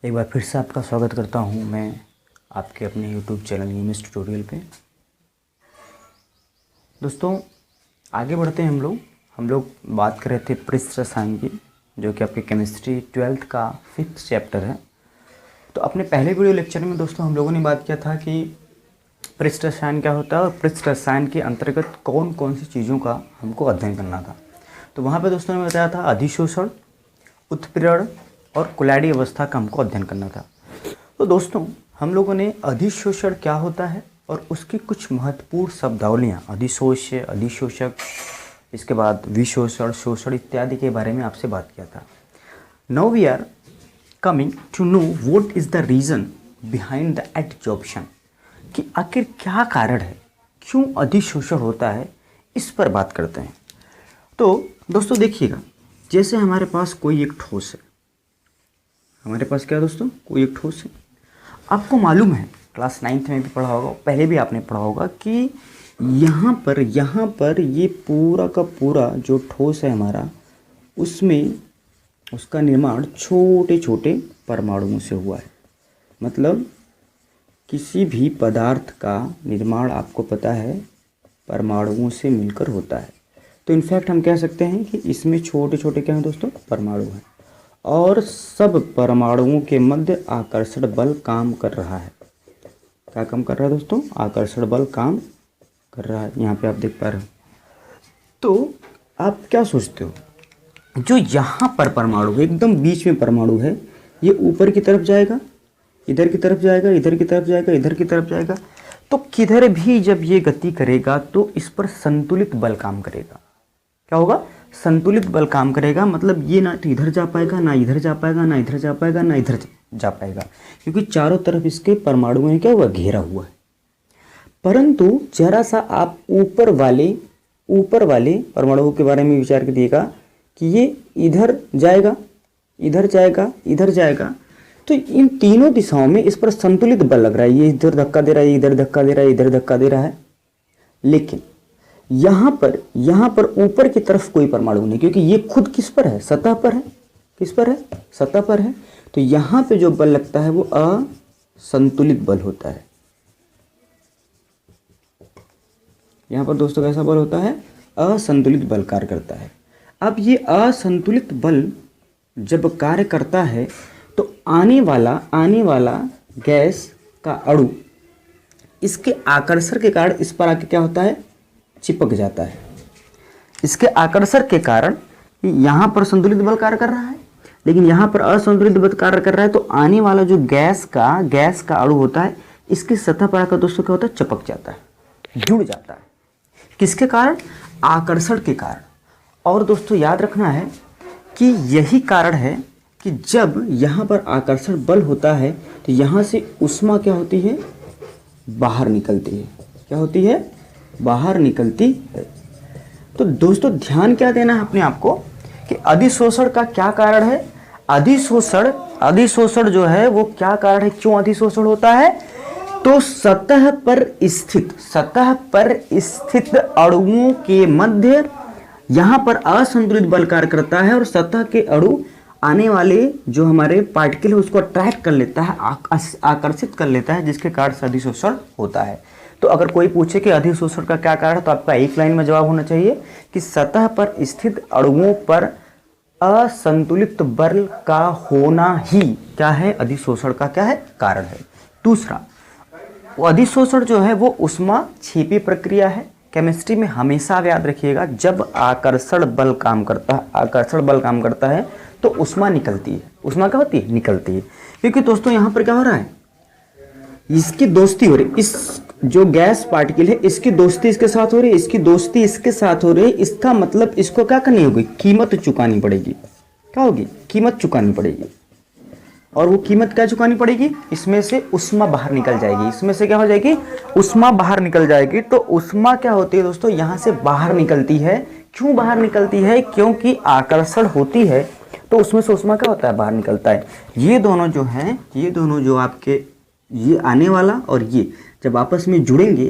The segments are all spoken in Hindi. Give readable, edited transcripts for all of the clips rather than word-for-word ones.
एक बार फिर से आपका स्वागत करता हूं मैं आपके अपने YouTube चैनल यूमिस ट्यूटोरियल पे। दोस्तों आगे बढ़ते हैं हम लोग बात कर रहे थे पृष्ठ रसायन की, जो कि आपके केमिस्ट्री 12th का 5th चैप्टर है। तो अपने पहले वीडियो लेक्चर में दोस्तों हम लोगों ने बात किया था कि पृष्ठ रसायन क्या होता है और पृष्ठ रसायन के अंतर्गत कौन कौन सी चीज़ों का हमको अध्ययन करना था। तो वहाँ पर दोस्तों ने बताया था अधिशोषण, उत्प्रेरण और कुलैडी अवस्था का हमको अध्ययन करना था। तो दोस्तों हम लोगों ने अधिशोषण क्या होता है और उसकी कुछ महत्वपूर्ण शब्दावलियाँ अधिशोष्य, अधिशोषक, इसके बाद विशोषण, शोषण इत्यादि के बारे में आपसे बात किया था। Now we are coming to know what is the reason behind the adsorption, कि आखिर क्या कारण है, क्यों अधिशोषण होता है, इस पर बात करते हैं। तो दोस्तों देखिएगा, जैसे हमारे पास कोई एक ठोस है, हमारे पास क्या है दोस्तों, कोई एक ठोस है। आपको मालूम है, क्लास 9th में भी पढ़ा होगा, पहले भी आपने पढ़ा होगा कि यहाँ पर ये पूरा का पूरा जो ठोस है हमारा, उसमें उसका निर्माण छोटे छोटे परमाणुओं से हुआ है। मतलब किसी भी पदार्थ का निर्माण आपको पता है परमाणुओं से मिलकर होता है। तो इनफैक्ट हम कह सकते हैं कि इसमें छोटे छोटे क्या हैं दोस्तों, परमाणु हैं, और सब परमाणुओं के मध्य आकर्षण बल काम कर रहा है। क्या काम कर रहा है दोस्तों, आकर्षण बल काम कर रहा है। यहाँ पे आप देख पा रहे हो। तो आप क्या सोचते हो, जो यहाँ पर परमाणु है, एकदम बीच में परमाणु है, ये ऊपर की तरफ जाएगा, इधर की तरफ जाएगा, इधर की तरफ जाएगा, इधर की तरफ जाएगा। तो किधर भी जब ये गति करेगा तो इस पर संतुलित बल काम करेगा। क्या होगा, संतुलित बल काम करेगा। मतलब ये ना तो इधर जा पाएगा, ना इधर जा पाएगा, ना इधर जा पाएगा, ना इधर जा पाएगा, क्योंकि चारों तरफ इसके परमाणुओं में क्या हुआ, घेरा हुआ है। परंतु जरा सा आप ऊपर वाले परमाणुओं के बारे में विचार करिएगा कि ये इधर जाएगा, इधर जाएगा, इधर जाएगा, तो इन तीनों दिशाओं में इस पर संतुलित बल लग रहा है। ये इधर धक्का दे रहा है, इधर धक्का दे रहा है, इधर धक्का दे रहा है। लेकिन यहाँ पर ऊपर की तरफ कोई परमाणु नहीं, क्योंकि ये खुद किस पर है, सतह पर है। किस पर है, सतह पर है। तो यहाँ पे जो बल लगता है वो असंतुलित बल होता है। यहाँ पर दोस्तों कैसा बल होता है, असंतुलित बल कार्य करता है। अब ये असंतुलित बल जब कार्य करता है तो आने वाला गैस का अणु इसके आकर्षण के कारण इस पर आके क्या होता है, चिपक जाता है। इसके आकर्षण के कारण यहाँ पर संतुलित बल कार्य कर रहा है, लेकिन यहाँ पर असंतुलित बल कार्य कर रहा है। तो आने वाला जो गैस का अणु होता है, इसकी सतह पर आकर दोस्तों क्या होता है, चिपक जाता है, जुड़ जाता है। किसके कारण, आकर्षण के कारण। और दोस्तों याद रखना है कि यही कारण है कि जब यहाँ पर आकर्षण बल होता है तो यहाँ से ऊष्मा क्या होती है, बाहर निकलती है। क्या होती है, बाहर निकलती है। तो दोस्तों ध्यान क्या देना है अपने आप को कि अधिशोषण का क्या कारण है। अधिशोषण जो है वो क्या कारण है, क्यों अधिशोषण होता है। तो सतह पर स्थित अणुओं के मध्य यहाँ पर असंतुलित बल कार्य करता है, और सतह के अणु आने वाले जो हमारे पार्टिकल है उसको अट्रैक्ट कर लेता है, आकर्षित कर लेता है, जिसके कारण से अधिशोषण होता है। तो अगर कोई पूछे कि अधिशोषण का क्या कारण है, तो आपका एक लाइन में जवाब होना चाहिए कि सतह पर स्थित अणुओं पर असंतुलित बल का होना ही क्या है, अधिशोषण का क्या है, कारण है। दूसरा, अधिशोषण जो है वो ऊष्मा छेपी प्रक्रिया है। केमिस्ट्री में हमेशा आप याद रखिएगा, जब आकर्षण बल काम करता है तो ऊष्मा निकलती है। ऊष्मा क्या होती है, निकलती है। क्योंकि दोस्तों यहाँ पर क्या हो रहा है, इसकी दोस्ती हो रही, इस जो गैस पार्टिकल है इसकी दोस्ती इसके साथ हो रही है, इसकी दोस्ती इसके साथ हो रही है। इसका मतलब इसको क्या करनी होगी, कीमत चुकानी पड़ेगी। क्या होगी, कीमत चुकानी पड़ेगी। और वो कीमत क्या चुकानी पड़ेगी, इसमें से ऊष्मा बाहर निकल जाएगी। इसमें से क्या हो जाएगी, ऊष्मा बाहर निकल जाएगी। तो ऊष्मा क्या होती है दोस्तों, यहाँ से बाहर निकलती है। क्यों बाहर निकलती है, क्योंकि आकर्षण होती है, तो उसमें से ऊष्मा क्या होता है, बाहर निकलता है। ये दोनों जो आपके ये आने वाला और ये जब आपस में जुड़ेंगे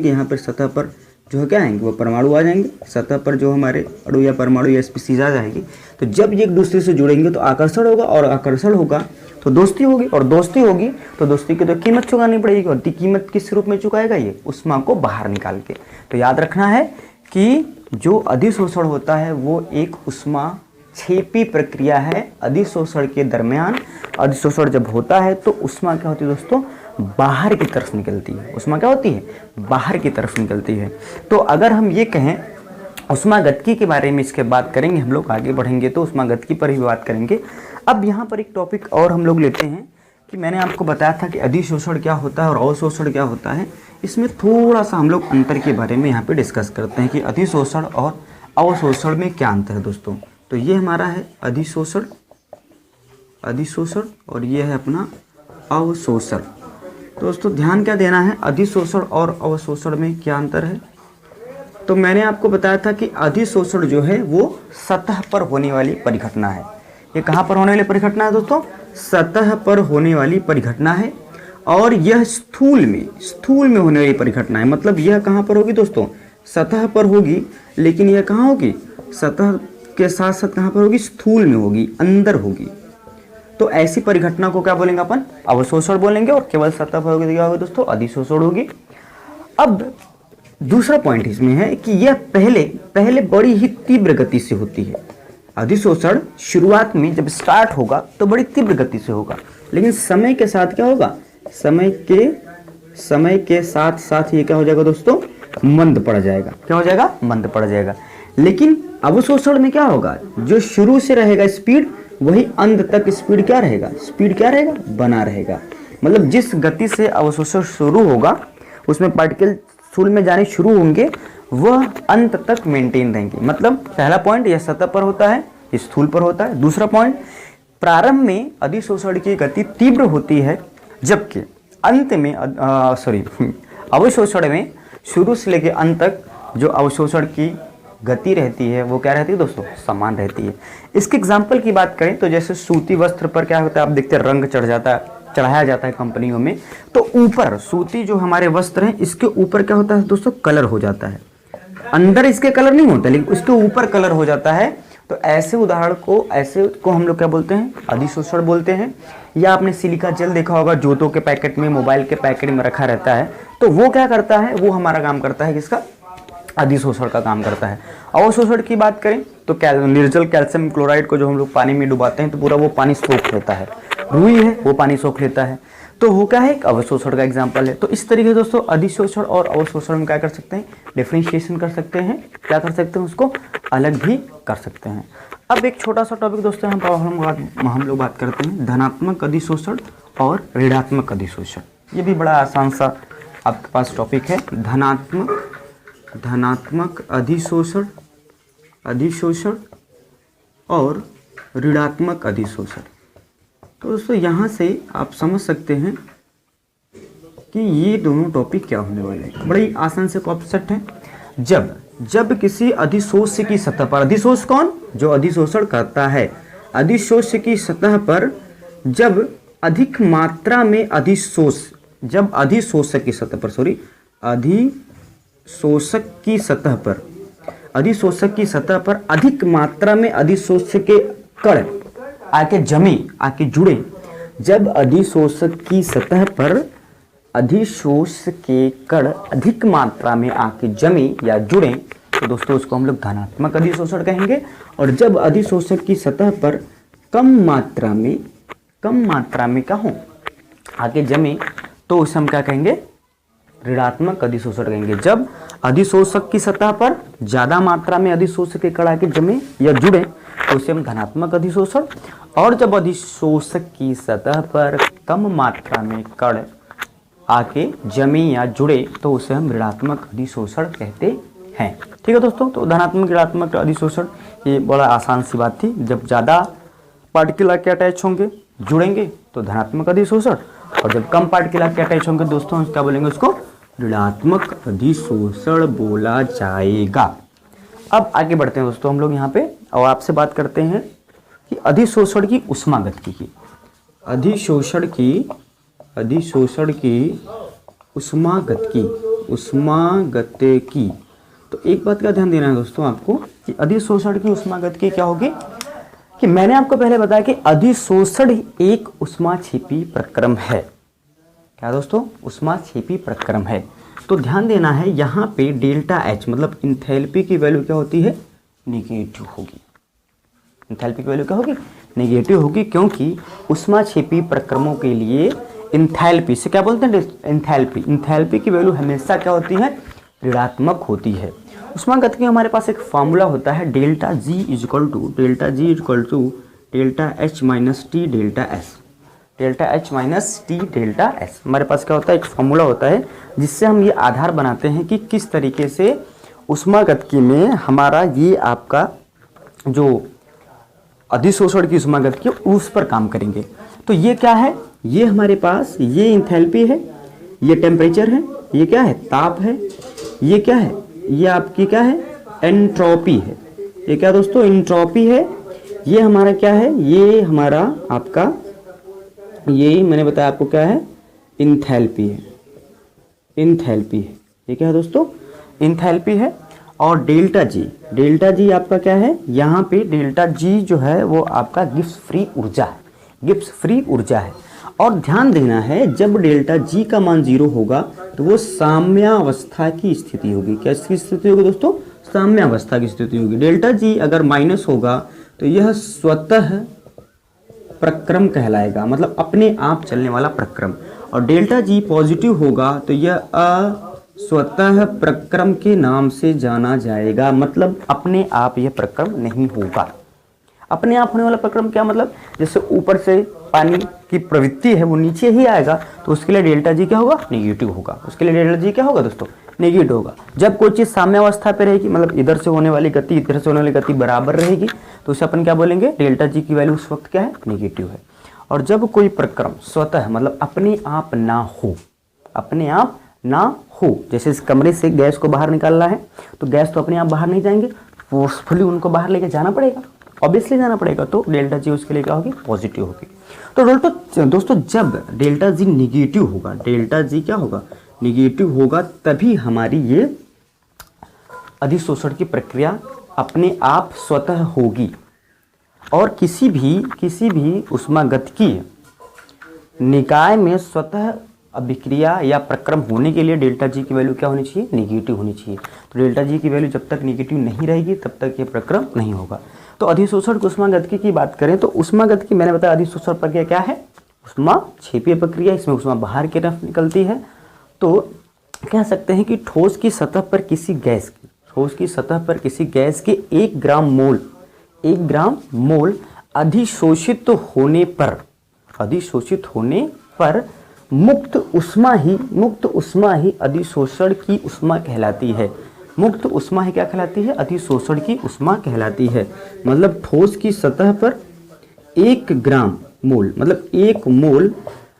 यहाँ पर सतह पर जो है क्या आएंगे, वो परमाणु आ जाएंगे सतह पर, जो हमारे अणु या परमाणु या स्पीसीज आ जाएगी। तो जब ये एक दूसरे से जुड़ेंगे तो आकर्षण होगा, और आकर्षण होगा तो दोस्ती होगी, और दोस्ती होगी तो दोस्ती की तो कीमत चुकानी पड़ेगी, और कीमत किस रूप में चुकाएगा, ये उष्मा को बाहर निकाल के। तो याद रखना है कि जो अधिशोषण होता है वो एक उष्मा छेपी प्रक्रिया है। अधिशोषण के दरमियान, अधिशोषण जब होता है तो उष्मा क्या होती है दोस्तों, बाहर की तरफ निकलती है। उष्मा क्या होती है, बाहर की तरफ निकलती है। तो अगर हम ये कहें उष्मागतिकी के बारे में, इसके बात करेंगे हम लोग, आगे बढ़ेंगे तो उष्मागतिकी पर ही बात करेंगे। अब यहाँ पर एक टॉपिक और हम लोग लेते हैं कि मैंने आपको बताया था कि अधिशोषण क्या होता है और अवशोषण क्या होता है। इसमें थोड़ा सा हम लोग अंतर के बारे में यहाँ पे डिस्कस करते हैं कि अधिशोषण और अवशोषण में क्या अंतर है दोस्तों। तो ये हमारा है अधिशोषण, अधिशोषण, और ये है अपना अवशोषण। तो दोस्तों ध्यान क्या देना है, अधिशोषण और अवशोषण में क्या अंतर है। तो मैंने आपको बताया था कि अधिशोषण जो है वो सतह पर होने वाली परिघटना है। ये कहाँ पर होने वाली परिघटना है दोस्तों, सतह पर होने वाली परिघटना है। और यह स्थूल में होने वाली परिघटना है। मतलब यह कहाँ पर होगी दोस्तों, सतह पर होगी, लेकिन यह कहाँ होगी, सतह के साथ साथ कहाँ पर होगी, स्थूल में होगी, अंदर होगी। तो ऐसी परिघटना को क्या बोलेंगे अपन, अवशोषण बोलेंगे। और केवल सतह पर होगी क्या होगी दोस्तों, अधिशोषण होगी। अब दूसरा पॉइंट इसमें है कि यह पहले बड़ी ही तीव्र गति से होती है। अधिशोषण शुरुआत में जब स्टार्ट होगा तो बड़ी तीव्र गति से होगा, लेकिन समय के साथ क्या होगा, समय के साथ साथ ये क्या हो जाएगा दोस्तों, मंद पड़ जाएगा। क्या हो जाएगा, मंद पड़ जाएगा। लेकिन अवशोषण में क्या होगा, जो शुरू से रहेगा स्पीड, वही अंत तक स्पीड क्या रहेगा, बना रहेगा। मतलब जिस गति से अवशोषण शुरू होगा उसमें पार्टिकल स्थूल में जाने शुरू होंगे, वह अंत तक मेंटेन रहेंगे। मतलब पहला पॉइंट यह सतह पर होता है, स्थूल पर होता है। दूसरा पॉइंट, प्रारंभ में अधिशोषण की गति तीव्र होती है, जबकि अंत में अवशोषण में शुरू से लेकर अंत तक जो अवशोषण की गति रहती है वो क्या रहती है दोस्तों, समान रहती है। इसके एग्जाम्पल की बात करें तो जैसे सूती वस्त्र पर क्या होता है, आप देखते हैं रंग चढ़ाया जाता है कंपनियों में, तो ऊपर सूती जो हमारे वस्त्र हैं इसके ऊपर क्या होता है दोस्तों, कलर हो जाता है। अंदर इसके कलर नहीं होता, लेकिन उसके ऊपर कलर हो जाता है। तो ऐसे उदाहरण को हम लोग क्या बोलते हैं, अधिशोषण बोलते हैं। या आपने सिलिका जेल देखा होगा, जूतों के पैकेट में, मोबाइल के पैकेट में रखा रहता है, तो वो क्या करता है, वो हमारा काम करता है किसका, अधिशोषण का काम करता है। अवशोषण की बात करें तो निर्जल कैल्शियम क्लोराइड को जो हम लोग पानी में डुबाते हैं तो पूरा वो पानी सोख लेता है। रुई है वो पानी सोख लेता है, तो वो क्या है, एक अवशोषण का एग्जाम्पल है। तो इस तरीके से दोस्तों अधिशोषण और अवशोषण में क्या कर सकते हैं, डिफरेंशिएशन कर सकते हैं, क्या कर सकते हैं, उसको अलग भी कर सकते हैं। अब एक छोटा सा टॉपिक दोस्तों हम लोग बात करते हैं धनात्मक अधिशोषण और ऋणात्मक अधिशोषण। ये भी बड़ा आसान सा आपके पास टॉपिक है, धनात्मक अधिशोषण और ऋणात्मक अधिशोषण। तो दोस्तों यहाँ से आप समझ सकते हैं कि ये दोनों टॉपिक क्या होने वाले हैं। बड़ी आसान से कॉन्सेप्ट है। जब किसी अधिशोष की सतह पर, अधिशोष कौन, जो अधिशोषण करता है, अधिशोष की सतह पर जब अधिक मात्रा में जब अधिशोषक की सतह पर अधिशोषक की सतह पर अधिक मात्रा में अधिशोष के कण आके जुड़े, जब अधिशोषक की सतह पर अधिशोष के कण अधिक मात्रा में आके जमे या जुड़े, तो दोस्तों उसको हम लोग धनात्मक अधिशोषण कहेंगे। और जब अधिशोषक की सतह पर कम मात्रा में क्या हो आके जमे, तो उसे हम क्या कहेंगे, ऋणात्मक अधिशोषण कहेंगे। जब अधिशोषक की सतह पर ज्यादा मात्रा में अधिशोषक के कण आके जमे या जुड़े तो उसे हम धनात्मक अधिशोषण, और जब अधिशोषक की सतह पर कम मात्रा में कण आके जमे या जुड़े तो उसे हम ऋणात्मक अधिशोषण कहते हैं। ठीक है दोस्तों, तो धनात्मक ऋणात्मक अधिशोषण ये बड़ा आसान सी बात थी। जब ज़्यादा पार्टिकल आके अटैच होंगे, जुड़ेंगे तो धनात्मक अधिशोषण, और जब कम पार्टिकल आके अटैच होंगे दोस्तों हम क्या बोलेंगे, उसको ऋणात्मक अधिशोषण बोला जाएगा। अब आगे बढ़ते हैं दोस्तों हम लोग यहाँ पे, और आपसे बात करते हैं कि अधिशोषण की उष्मागतिकी की, अधिशोषण की उष्मागतिकी तो एक बात का ध्यान देना है दोस्तों आपको कि अधिशोषण की ऊष्मागतिकी क्या होगी, कि मैंने आपको पहले बताया कि अधिशोषण एक ऊष्माक्षेपी प्रक्रम है। क्या दोस्तों, ऊष्माक्षेपी प्रक्रम है। तो ध्यान देना है यहाँ पे डेल्टा एच मतलब इंथैल्पी की वैल्यू क्या होती है, निगेटिव होगी। इंथैल्पी की वैल्यू क्या होगी, निगेटिव होगी, क्योंकि ऊष्माक्षेपी प्रक्रमों के लिए इंथैल्पी से क्या बोलते हैं, इंथैल्पी की वैल्यू हमेशा क्या होती है, ऋणात्मक होती है। ऊष्मागतिकी हमारे पास एक फार्मूला होता है delta G equal to delta H minus T delta S. Delta H minus T delta S हमारे पास क्या होता है, एक फार्मूला होता है जिससे हम ये आधार बनाते हैं कि किस तरीके से ऊष्मागतिकी में हमारा ये आपका जो अधिशोषण की ऊष्मागतिकी उस पर काम करेंगे। तो ये क्या है, ये हमारे पास ये इंथैल्पी है, ये टेम्परेचर है, ये क्या है, ताप है, ये क्या है, ये आपकी क्या है, एंट्रोपी है। ये क्या दोस्तों, एंट्रोपी है। ये हमारा क्या है, ये हमारा आपका, ये मैंने बताया आपको क्या है, इंथैल्पी है। इंथैल्पी है, ये क्या है दोस्तों, इंथैल्पी है। और डेल्टा जी आपका क्या है, यहाँ पे डेल्टा जी जो है वो आपका गिब्स फ्री ऊर्जा है, गिब्स फ्री ऊर्जा है। और ध्यान देना है जब डेल्टा जी का मान 0 होगा तो वो साम्यावस्था की स्थिति होगी। कैसी स्थिति होगी दोस्तों, साम्यावस्था की स्थिति होगी। डेल्टा जी अगर माइनस होगा तो यह स्वतः प्रक्रम कहलाएगा, मतलब अपने आप चलने वाला प्रक्रम। और डेल्टा जी पॉजिटिव होगा तो यह स्वतः प्रक्रम के नाम से जाना जाएगा, मतलब अपने आप यह प्रक्रम नहीं होगा। अपने आप होने वाला प्रक्रम क्या मतलब, जैसे ऊपर से पानी की प्रवृत्ति है वो नीचे ही आएगा तो उसके लिए डेल्टा जी क्या होगा, नेगेटिव होगा। उसके लिए डेल्टा जी क्या होगा दोस्तों, नेगेटिव होगा। जब कोई चीज़ साम्यावस्था पे रहेगी, मतलब इधर से होने वाली गति इधर से होने वाली गति बराबर रहेगी, तो उसे अपन क्या बोलेंगे, डेल्टा जी की वैल्यू उस वक्त क्या है, नेगेटिव है। और जब कोई प्रक्रम स्वतः मतलब अपने आप ना हो, अपने आप ना हो, जैसे इस कमरे से गैस को बाहर निकालना है तो गैस तो अपने आप बाहर नहीं जाएंगे, फोर्सफुली उनको बाहर लेके जाना पड़ेगा, ऑब्वियसली जाना पड़ेगा। तो डेल्टा जी उसके लिए क्या होगी, पॉजिटिव होगी। तो दोस्तों जब डेल्टा जी निगेटिव होगा, डेल्टा जी क्या होगा, निगेटिव होगा, तभी हमारी ये अधिशोषण की प्रक्रिया अपने आप स्वतः होगी। और किसी भी ऊष्मागतिकीय निकाय में स्वतः अभिक्रिया या प्रक्रम होने के लिए डेल्टा जी की वैल्यू क्या होनी चाहिए, निगेटिव होनी चाहिए। तो डेल्टा जी की वैल्यू जब तक निगेटिव नहीं रहेगी तब तक ये प्रक्रम नहीं होगा। तो अधिशोषण की ऊष्मागतिकी की बात करें तो ऊष्मागतिकी मैंने बताया अधिशोषण प्रक्रिया क्या है, ऊष्माक्षेपीय प्रक्रिया। इसमें ऊष्मा बाहर की तरफ निकलती है। तो कह सकते हैं कि ठोस की सतह पर किसी गैस के 1 ग्राम मोल अधिशोषित होने पर मुक्त ऊष्मा ही अधिशोषण की ऊष्मा कहलाती है। मुक्त ऊष्मा ही क्या कहलाती है, अधिशोषण की ऊष्मा कहलाती है। मतलब ठोस की सतह पर 1 ग्राम मोल मतलब 1 मोल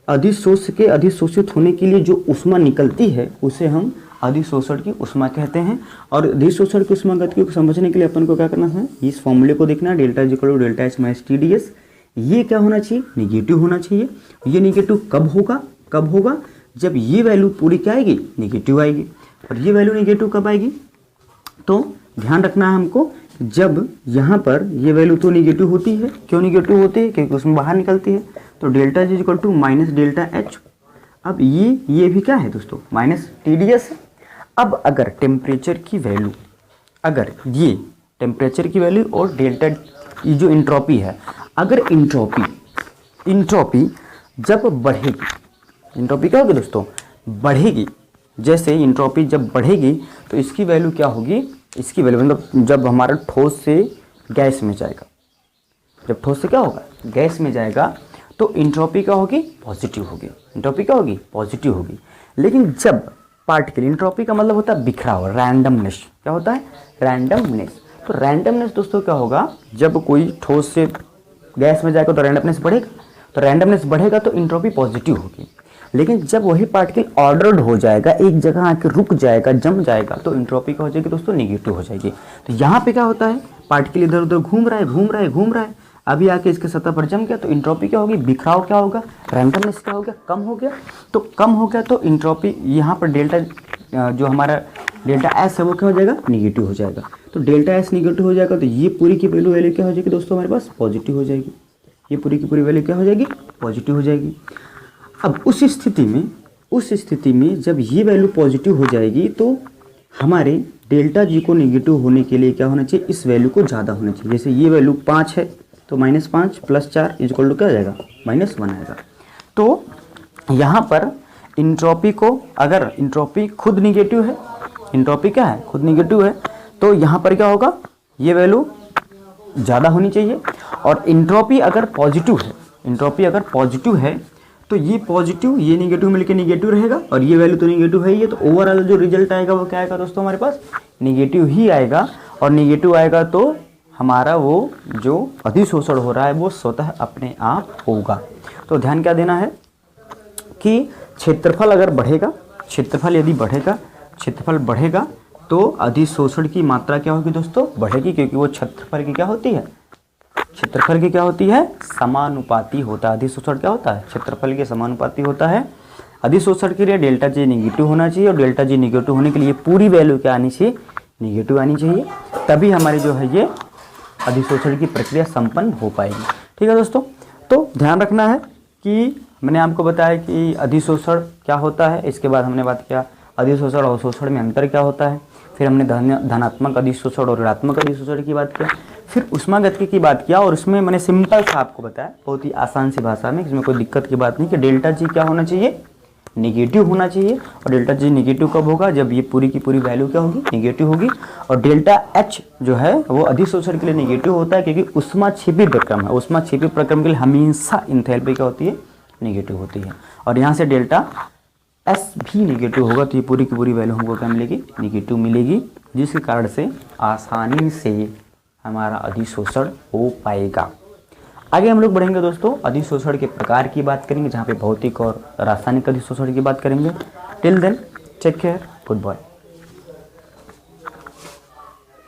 अधिशोषित होने के लिए जो ऊष्मा निकलती है उसे हम अधिशोषण की ऊष्मा कहते हैं। और अधिशोषण की ऊष्मागतिकी को समझने के लिए अपन को क्या करना है, इस फॉर्मूले को देखना, delta G equal to delta H minus T D S. ये क्या होना चाहिए, निगेटिव होना चाहिए। ये निगेटिव कब होगा, जब ये वैल्यू पूरी क्या आएगी, निगेटिव आएगी। और ये वैल्यू निगेटिव कब आएगी, तो ध्यान रखना है हमको, जब यहाँ पर ये वैल्यू तो निगेटिव होती है। क्यों निगेटिव होती है, क्योंकि उसमें बाहर निकलती है। तो delta G equal to minus delta H. अब ये भी क्या है दोस्तों, माइनस टी डी एस। अब अगर टेम्परेचर की वैल्यू, अगर ये टेम्परेचर की वैल्यू और डेल्टा ये जो इंट्रोपी है, अगर इंट्रोपी जब बढ़ेगी, इंट्रोपी क्या होगी दोस्तों, बढ़ेगी। जैसे इंट्रोपी जब बढ़ेगी तो इसकी वैल्यू क्या होगी, इसकी वैल्यू मतलब जब हमारा ठोस से गैस में जाएगा, जब ठोस से क्या होगा, गैस में जाएगा, तो इंट्रोपी क्या होगी, पॉजिटिव होगी। इंट्रोपी क्या होगी, पॉजिटिव होगी। लेकिन जब पार्टिकल, इंट्रोपी का मतलब होता है बिखराव, रैंडमनेस। क्या होता है, रैंडमनेस। तो रैंडमनेस दोस्तों क्या होगा, जब कोई ठोस से गैस में जाएगा तो रैंडमनेस बढ़ेगा, तो रैंडमनेस बढ़ेगा तो इंट्रोपी पॉजिटिव होगी। लेकिन जब वही पार्टिकल ऑर्डर्ड हो जाएगा, एक जगह आके रुक जाएगा, जम जाएगा, तो इंट्रोपी क्या हो जाएगी दोस्तों, निगेटिव हो जाएगी। तो यहाँ पे क्या होता है, पार्टिकल इधर उधर घूम रहा है, अभी आके इसके सतह पर जम गया, तो इंट्रोपी क्या होगी, बिखराव क्या होगा, रैंडमनेस क्या हो गया, कम हो गया। तो कम हो गया तो इंट्रोपी यहाँ पर डेल्टा जो हमारा डेल्टा एस है वो क्या हो जाएगा, निगेटिव हो जाएगा। तो डेल्टा एस निगेटिव हो जाएगा तो ये पूरी की वैल्यू क्या हो जाएगी दोस्तों, हमारे पास पॉजिटिव हो जाएगी। ये पूरी की पूरी वैल्यू क्या हो जाएगी, पॉजिटिव हो जाएगी। अब उस स्थिति में जब ये वैल्यू पॉजिटिव हो जाएगी तो हमारे डेल्टा जी को निगेटिव होने के लिए क्या होना चाहिए, इस वैल्यू को ज़्यादा होना चाहिए। जैसे ये वैल्यू 5 है तो -5 + 4 इक्वल टू क्या हो जाएगा, -1 आएगा। तो यहाँ पर इंट्रॉपी को, अगर इंट्रॉपी खुद निगेटिव है, इंट्रॉपी क्या है, खुद निगेटिव है, तो यहाँ पर क्या होगा, ये वैल्यू ज़्यादा होनी चाहिए। और इंट्रॉपी अगर पॉजिटिव है, इंट्रॉपी अगर पॉजिटिव है तो ये पॉजिटिव ये निगेटिव मिलकर निगेटिव रहेगा, और ये वैल्यू तो निगेटिव है ही है, तो ओवरऑल जो रिजल्ट आएगा वो क्या आएगा दोस्तों, हमारे पास निगेटिव ही आएगा। और निगेटिव आएगा तो हमारा वो जो अधिशोषण हो रहा है वो स्वतः अपने आप होगा। तो ध्यान क्या देना है कि क्षेत्रफल अगर बढ़ेगा, क्षेत्रफल यदि बढ़ेगा, क्षेत्रफल बढ़ेगा तो अधिशोषण की मात्रा क्या होगी दोस्तों, बढ़ेगी, क्योंकि वो क्षेत्रफल की क्या होती है, क्षेत्रफल की क्या होती है, समानुपाती होता है। अधिशोषण क्या होता है, क्षेत्रफल के समानुपाती होता है। अधिशोषण के लिए डेल्टा जी निगेटिव होना चाहिए, और डेल्टा जी निगेटिव होने के लिए पूरी वैल्यू क्या आनी चाहिए, निगेटिव आनी चाहिए, तभी हमारी जो है ये अधिशोषण की प्रक्रिया संपन्न हो पाएगी। ठीक है दोस्तों, तो ध्यान रखना है कि मैंने आपको बताया कि अधिशोषण क्या होता है, इसके बाद हमने बात किया अधिशोषण और अवशोषण में अंतर क्या होता है, फिर हमने धनात्मक अधिशोषण और ऋणात्मक अधिशोषण की बात किया, फिर ऊष्मागतिकी की बात किया, और उसमें मैंने सिंपल सा आपको बताया बहुत ही आसान सी भाषा में, इसमें कोई दिक्कत की बात नहीं, कि डेल्टा जी क्या होना चाहिए, निगेटिव होना चाहिए। और डेल्टा जी निगेटिव कब होगा, जब ये पूरी की पूरी वैल्यू क्या होगी, निगेटिव होगी। और डेल्टा एच जो है वो अधिशोषण के लिए निगेटिव होता है, क्योंकि ऊष्माक्षेपी प्रक्रम है, ऊष्माक्षेपी प्रक्रम के लिए हमेशा इंथैल्पी क्या होती है, निगेटिव होती है। और यहाँ से डेल्टा एस भी निगेटिव होगा, तो ये पूरी की पूरी वैल्यू हमको क्या मिलेगी, निगेटिव मिलेगी, जिसके कारण से आसानी से हमारा अधिशोषण हो पाएगा। आगे हम लोग बढ़ेंगे दोस्तों, अधिशोषण के प्रकार की बात करेंगे, जहाँ पे भौतिक और रासायनिक अधिशोषण की बात करेंगे। Till then take care, good bye.